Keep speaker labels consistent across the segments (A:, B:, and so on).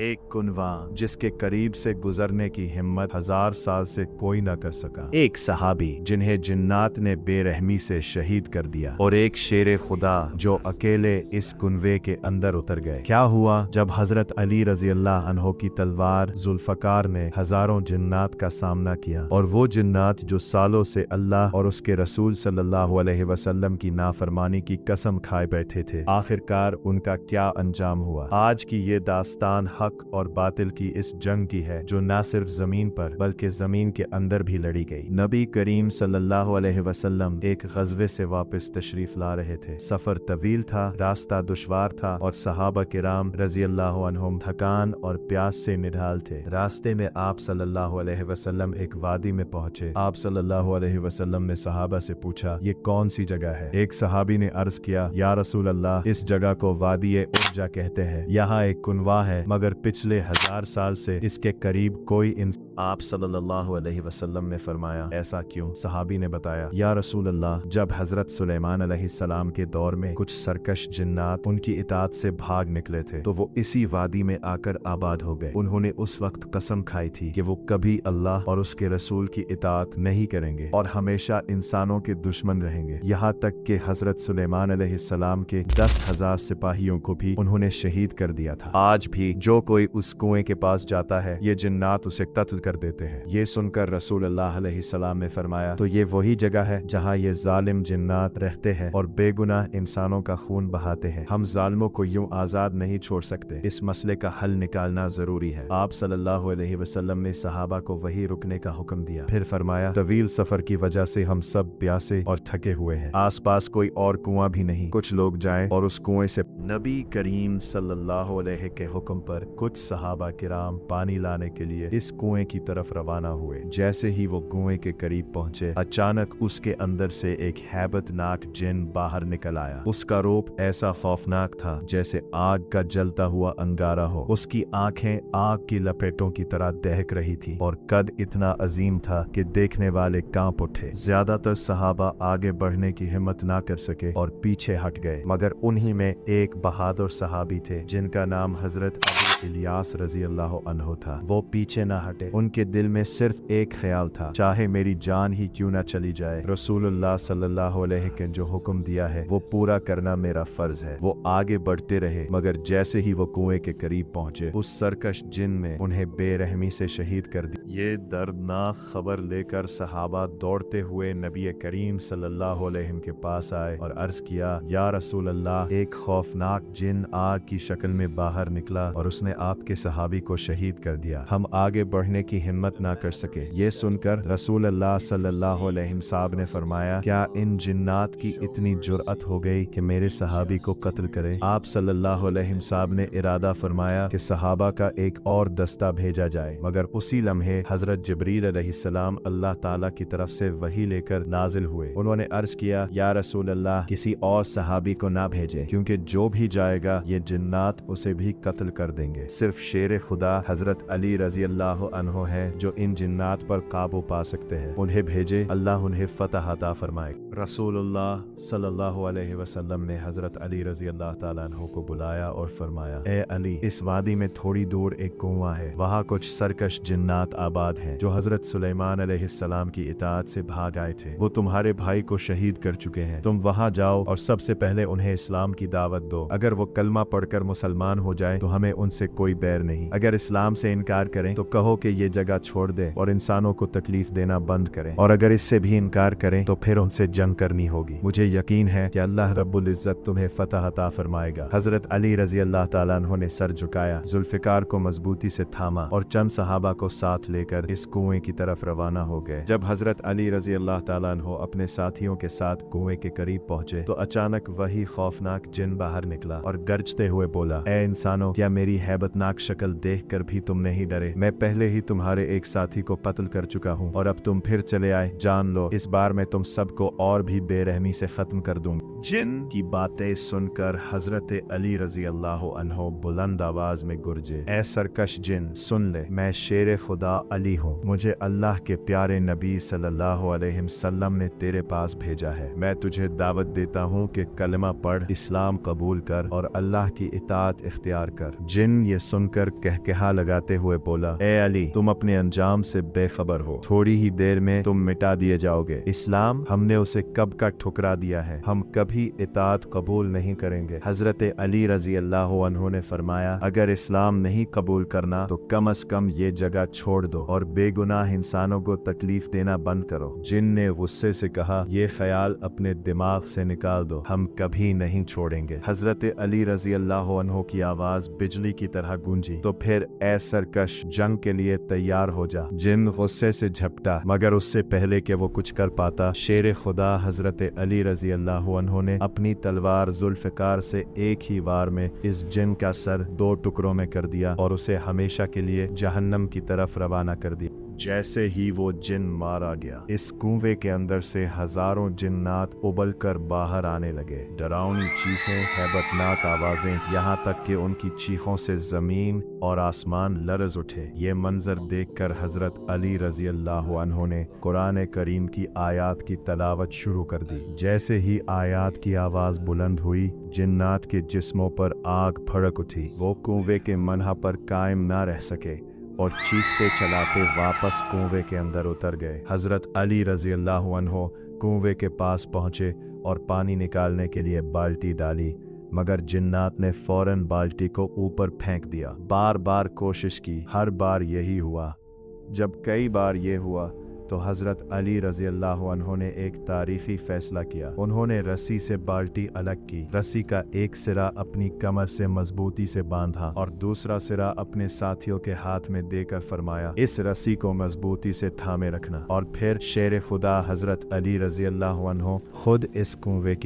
A: एक कुनवा जिसके करीब से गुजरने की हिम्मत 1000 साल से कोई न कर सका, एक सहाबी जिन्हें जिन्नात ने बेरहमी से शहीद कर दिया, और एक शेर खुदा जो अकेले इस कुनवे के अंदर उतर गए। क्या हुआ जब हजरत अली रजी अल्लाह अन्हो की तलवार जुल्फकार ने हजारों जिन्नात का सामना किया, और वो जिन्नात जो सालों से अल्लाह और उसके रसूल सल्लल्लाहु अलैहि वसल्लम की नाफरमानी की कसम खाए बैठे थे, आखिरकार उनका क्या अंजाम हुआ। आज की ये दास्तान हक और बातिल की इस जंग की है जो न सिर्फ जमीन पर बल्कि जमीन के अंदर भी लड़ी गई। नबी करीम सल्लल्लाहु अलैहि वसल्लम एक गज़वे से वापस तशरीफ ला रहे थे। सफर तवील था, रास्ता दुश्वार था, और सहाबा किराम रजी अल्लाह अन्हुम थकान और प्यास से निढाल थे। रास्ते में आप सल्लल्लाहु अलैहि वसल्लम एक वादी में पहुंचे। आप सल्लल्लाहु अलैहि वसल्लम ने सहाबा से पूछा, ये कौन सी जगह है? एक सहाबी ने अर्ज किया, या रसूल अल्लाह, इस जगह को वादी उर्जा कहते हैं। यहाँ एक कुनवा है, मगर पिछले 1000 साल से इसके करीब कोई आप सल्लल्लाहु अलैहि वसल्लम ने फरमाया, ऐसा क्यों? सहाबी ने बताया, या रसूल अल्लाह, जब हजरत सुलेमान अलैहिस्सलाम के दौर में कुछ सरकश जिन्नात उनकी इताअत से भाग निकले थे, तो वो इसी वादी में आकर आबाद हो गए। उन्होंने उस वक्त कसम खाई थी कि वो कभी अल्लाह और उसके रसूल की इताअत नहीं करेंगे और हमेशा इंसानों के दुश्मन रहेंगे। यहाँ तक कि हजरत सुलेमान अलैहिस्सलाम के 10,000 सिपाहियों को भी उन्होंने शहीद कर दिया था। आज भी जो कोई उस कुएं के पास जाता है, ये जिन्नात उसे कत्ल कर देते हैं। ये सुनकर रसूल अल्लाह अलैहिस्सलाम ने फरमाया, तो ये वही जगह है जहाँ ये जालिम जिन्नात रहते हैं और बेगुनाह इंसानों का खून बहाते हैं। हम जालिमों को यूं आजाद नहीं छोड़ सकते, इस मसले का हल निकालना जरूरी है। आप सल्लल्लाहु अलैहि वसल्लम ने सहाबा को वही रुकने का हुक्म दिया। फिर फरमाया, तवील सफर की वजह से हम सब प्यासे और थके हुए हैं। आसपास कोई और कुआं भी नहीं, कुछ लोग जाएं और उस कुएं से। नबी करीम सल्लल्लाहु अलैहि के हुक्म पर कुछ सहाबा किराम पानी लाने के लिए इस कुएं की तरफ रवाना हुए। जैसे ही वो कुएं के करीब पहुंचे, अचानक उसके अंदर से एक हैबतनाक जिन बाहर निकल आया। उसका रूप ऐसा खौफनाक था जैसे आग का जलता हुआ अंगारा हो। उसकी आंखें आग की लपेटों की तरह दहक रही थी और कद इतना अजीम था कि देखने वाले कांप उठे। ज्यादातर सहाबा आगे बढ़ने की हिम्मत ना कर सके और पीछे हट गए, मगर उन्हीं में एक बहादुर सहाबी थे जिनका नाम हजरत इलियास रजी अल्लाह अन्हो था। वो पीछे ना हटे। उनके दिल में सिर्फ एक ख्याल था, चाहे मेरी जान ही क्यों ना चली जाए, रसूलुल्लाह सल्लल्लाहु अलैहि के जो हुक्म दिया है वो पूरा करना मेरा फर्ज है। वो आगे बढ़ते रहे, मगर जैसे ही वो कुएं के करीब पहुंचे, उस सरकश जिन ने उन्हें बेरहमी से शहीद कर दिया। ये दर्दनाक खबर लेकर सहाबा दौड़ते हुए नबी करीम सल्लल्लाहु अलैहि के पास आए और अर्ज किया, या रसूल अल्लाह, एक खौफनाक जिन आग की शक्ल में बाहर निकला और उसने आपके सहाबी को शहीद कर दिया। हम आगे बढ़ने की हिम्मत ना कर सके। ये सुनकर रसूल अल्लाह सल्लल्लाहु अलैहि वसल्लम ने फरमाया, क्या इन जिन्नात की इतनी जुर्अत हो गई कि मेरे सहाबी को कत्ल करें? आप सल्लल्लाहु अलैहि वसल्लम ने इरादा फरमाया कि सहाबा का एक और दस्ता भेजा जाए, मगर उसी लम्हे हजरत जिब्रील अलैहिस्सलाम अल्लाह ताला की तरफ से वही लेकर नाजिल हुए। उन्होंने अर्ज किया, या रसूल अल्लाह, किसी और सहाबी को ना भेजे, क्योंकि जो भी जाएगा ये जिन्नात उसे भी कत्ल कर देंगे। सिर्फ शेर खुदा हजरत अली रजी अल्लाह अन्हो है जो इन जिन्नात पर काबू पा सकते हैं। उन्हें भेजे, अल्लाह उन्हें फतह अता फरमाए। रसूलुल्लाह सल्लल्लाहु अलैहि वसल्लम ने हजरत अली रजी अल्लाह ताला अन्हो को बुलाया और फरमाया, ए अली, इस वादी में थोड़ी दूर एक कुआं है, वहाँ कुछ सरकश जिन्नात आबाद हैं जो हजरत सुलेमान अलैहिस्सलाम की इताअत से भाग आए थे। वो तुम्हारे भाई को शहीद कर चुके हैं। तुम वहाँ जाओ और सबसे पहले उन्हें इस्लाम की दावत दो। अगर वो कलमा पढ़कर मुसलमान हो जाए तो हमें उनसे कोई बैर नहीं। अगर इस्लाम से इनकार करें तो कहो कि ये जगह छोड़ दे और इंसानों को तकलीफ देना बंद करें, और अगर इससे भी इनकार करें तो फिर उनसे जंग करनी होगी। मुझे यकीन है कि अल्लाह रब्बुल इज्जत तुम्हें फतह अता फरमाएगा। हजरत अली रजी अल्लाह ताला अन्हो ने सर झुकाया, जुल्फिकार को मजबूती से थामा और चंद सहाबा को साथ लेकर इस कुएं की तरफ रवाना हो गए। जब हजरत अली रजी अल्लाह ताला अन्हो अपने साथियों के साथ कुएं के करीब पहुंचे तो अचानक वही खौफनाक जिन बाहर निकला और गरजते हुए बोला, ए इंसानों, क्या मेरी हैबतनाक शक्ल देखकर भी तुम नहीं डरे? मैं पहले ही तुम्हारे एक साथी को कत्ल कर चुका हूँ और अब तुम फिर चले आए। जान लो, इस बार मैं तुम सबको और भी बेरहमी से खत्म कर दूंगा। जिन की बातें सुनकर हजरत अली रजी अल्लाह अन्हो बुलंद आवाज में गुर्जे, ऐ सरकश जिन, सुन ले, मैं शेर खुदा अली हूँ। मुझे अल्लाह के प्यारे नबी सल्लल्लाहु अलैहि वसल्लम ने तेरे पास भेजा है। मैं तुझे दावत देता हूँ कि कलमा पढ़, इस्लाम कबूल कर और अल्लाह की इताअत इख्तियार कर। जिन ये सुनकर कहकहा लगाते हुए बोला, ए अली, तुम अपने अंजाम से बेखबर हो। थोड़ी ही देर में तुम मिटा दिए जाओगे। इस्लाम हमने उसे कब का ठुकरा दिया है, हम कभी इताअत कबूल नहीं करेंगे। हजरत अली रजी अल्लाह अन्हु ने फरमाया, अगर इस्लाम नहीं कबूल करना तो कम से कम ये जगह छोड़ दो और बेगुनाह इंसानों को तकलीफ देना बंद करो। जिन ने गुस्से से कहा, ये ख्याल अपने दिमाग से निकाल दो, हम कभी नहीं छोड़ेंगे। हजरत अली रजी अल्लाह अन्हु की आवाज बिजली की तरह गूंजी, तो फिर ऐ सरकश, जंग के लिए तैयार हो जा। जिन गुस्से से झपटा, मगर उससे पहले कि वो कुछ कर पाता, शेर खुदा हजरत अली रजी अल्लाह अन्हु ने अपनी तलवार जुल्फकार से एक ही वार में इस जिन का सर 2 टुकड़ों में कर दिया और उसे हमेशा के लिए जहन्नम की तरफ रवाना कर दिया। जैसे ही वो जिन मारा गया, इस कुएं के अंदर से हजारों जिन्नात उबल कर बाहर आने लगे। डरावनी चीखें, हैबतनाक आवाजें, यहाँ तक कि उनकी चीखों से जमीन और आसमान लरज उठे। ये मंजर देखकर हजरत अली रजी अल्लाह अन्हु ने कुरान करीम की आयात की तलावत शुरू कर दी। जैसे ही आयात की आवाज बुलंद हुई, जिन्नात के जिस्मों पर आग भड़क उठी। वो कुएं के मनहा पर कायम न रह सके और चीखते चलाते वापस कुएं के अंदर उतर गए। हजरत अली रजी अल्लाह अन्हु कुएं के पास पहुंचे और पानी निकालने के लिए बाल्टी डाली, मगर जिन्नात ने फौरन बाल्टी को ऊपर फेंक दिया। बार बार कोशिश की, हर बार यही हुआ। जब कई बार ये हुआ तो हजरत अली रजी अल्लाह अन्हु ने एक तारीफी फैसला किया। उन्होंने रस्सी से बाल्टी अलग की, रस्सी का एक सिरा अपनी कमर से मजबूती से बांधा और दूसरा सिरा अपने साथियों के हाथ में देकर फरमाया, इस रस्सी को मजबूती से थामे रखना। और फिर शेर खुदा हजरत अली रजी अल्लाह अन्हु खुद इस कुएं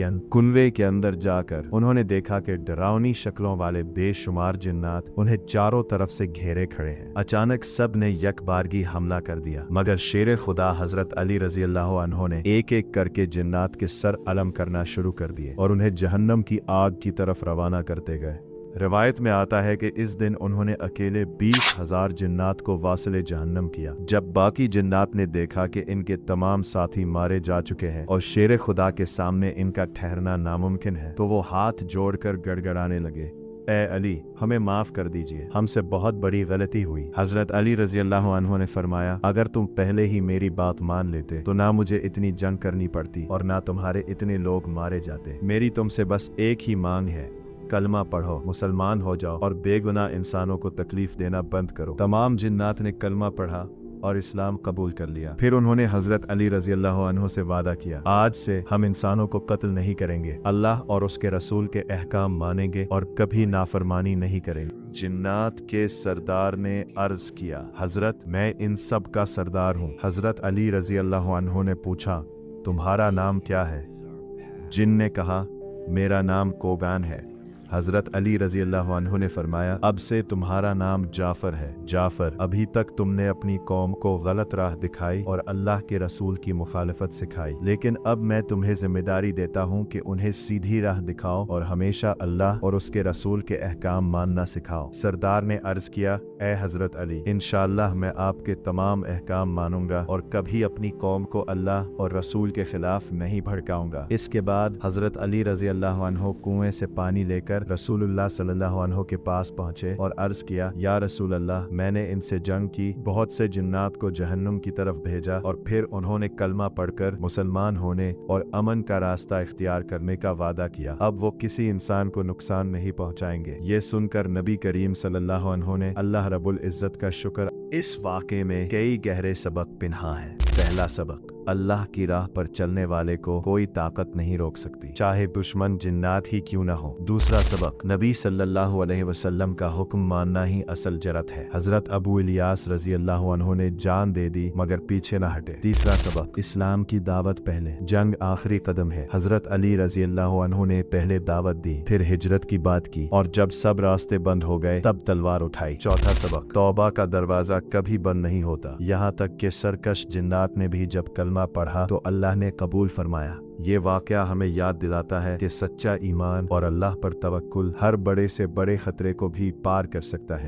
A: के अंदर जाकर उन्होंने देखा कि डरावनी शक्लों वाले बेशुमार जिन्नात उन्हें चारों तरफ से घेरे खड़े हैं। अचानक सब ने यकबारगी हमला कर दिया, मगर शेर खुदा हजरत अली रजी अल्लाह अन्हु ने एक एक करके जिन्नात के सर अलम करना शुरू कर दिए और उन्हें जहन्नम की आग की तरफ रवाना करते गए। रिवायत में आता है कि इस दिन उन्होंने अकेले 20,000 जिन्नात को वासिले जहन्नम किया। जब बाकी जिन्नात ने देखा कि इनके तमाम साथी मारे जा चुके हैं और शेर खुदा के सामने इनका ठहरना नामुमकिन है, तो वो हाथ जोड़कर गड़गड़ाने लगे, ए अली, हमें माफ कर दीजिए, हमसे बहुत बड़ी गलती हुई। हजरत अली रजी अल्लाह अन्हु ने फरमाया, अगर तुम पहले ही मेरी बात मान लेते तो ना मुझे इतनी जंग करनी पड़ती और ना तुम्हारे इतने लोग मारे जाते। मेरी तुमसे बस एक ही मांग है, कलमा पढ़ो, मुसलमान हो जाओ और बेगुनाह इंसानों को तकलीफ देना बंद करो। तमाम जिन्नात ने कलमा पढ़ा और इस्लाम कबूल कर लिया। फिर उन्होंने हजरत अली रजी अल्लाह अन्हु से वादा किया, आज से हम इंसानों को कत्ल नहीं करेंगे, अल्लाह और उसके रसूल के अहकाम मानेंगे और कभी नाफरमानी नहीं करेंगे। जिन्नात के सरदार ने अर्ज किया, हजरत, मैं इन सब का सरदार हूँ। हजरत अली रजी अल्लाह अन्हु ने पूछा, तुम्हारा नाम क्या है? जिन ने कहा, मेरा नाम कोबान है। हजरत अली रजी अल्लाह अन्हु ने फरमाया, अब से तुम्हारा नाम जाफर है। जाफर, अभी तक तुमने अपनी कौम को गलत राह दिखाई और अल्लाह के रसूल की मुखालफत सिखाई, लेकिन अब मैं तुम्हें जिम्मेदारी देता हूँ कि उन्हें सीधी राह दिखाओ और हमेशा अल्लाह और उसके रसूल के अहकाम मानना सिखाओ। सरदार ने अर्ज किया, ए हजरत अली, इंशाअल्लाह मैं आपके तमाम अहकाम मानूंगा और कभी अपनी कौम को अल्लाह और रसूल के खिलाफ नहीं भड़काऊंगा। इसके बाद हजरत अली रजी अल्लाह अन्हु कुएं से पानी लेकर रसूलुल्लाह सल्लल्लाहु अलैहि वसल्लम के पास पहुंचे और अर्ज किया, या रसूल अल्लाह, मैंने इनसे जंग की, बहुत से जिन्नात को जहन्नुम की तरफ भेजा और फिर उन्होंने कलमा पढ़कर मुसलमान होने और अमन का रास्ता इख्तियार करने का वादा किया। अब वो किसी इंसान को नुकसान नहीं पहुंचाएंगे। ये सुनकर नबी करीम सल्लल्लाहु अलैहि वसल्लम ने अल्लाह रब्बुल इज्जत का शुक्र। इस वाक़े में कई गहरे सबक पिन्हा हैं। पहला सबक, अल्लाह की राह पर चलने वाले को कोई ताकत नहीं रोक सकती, चाहे दुश्मन जिन्नात ही क्यों ना हो। दूसरा सबक, नबी सल्लल्लाहु अलैहि वसल्लम का हुक्म मानना ही असल जरत है। हजरत अबू इलियास रजी अल्लाह अन्हु ने जान दे दी मगर पीछे न हटे। तीसरा सबक, इस्लाम की दावत पहले, जंग आखिरी कदम है। हजरत अली रजी अल्लाह अन्हु ने पहले दावत दी, फिर हिजरत की बात की और जब सब रास्ते बंद हो गए तब तलवार उठाई। चौथा सबक, तौबा का दरवाजा कभी बंद नहीं होता, यहाँ तक कि सरकश जिन्नात ने भी जब कलमा کلمہ پڑھا تو اللہ نے قبول فرمایا۔ یہ واقعہ ہمیں یاد دلاتا ہے کہ سچا ایمان اور اللہ پر توکل ہر بڑے سے بڑے خطرے کو بھی پار کر سکتا ہے۔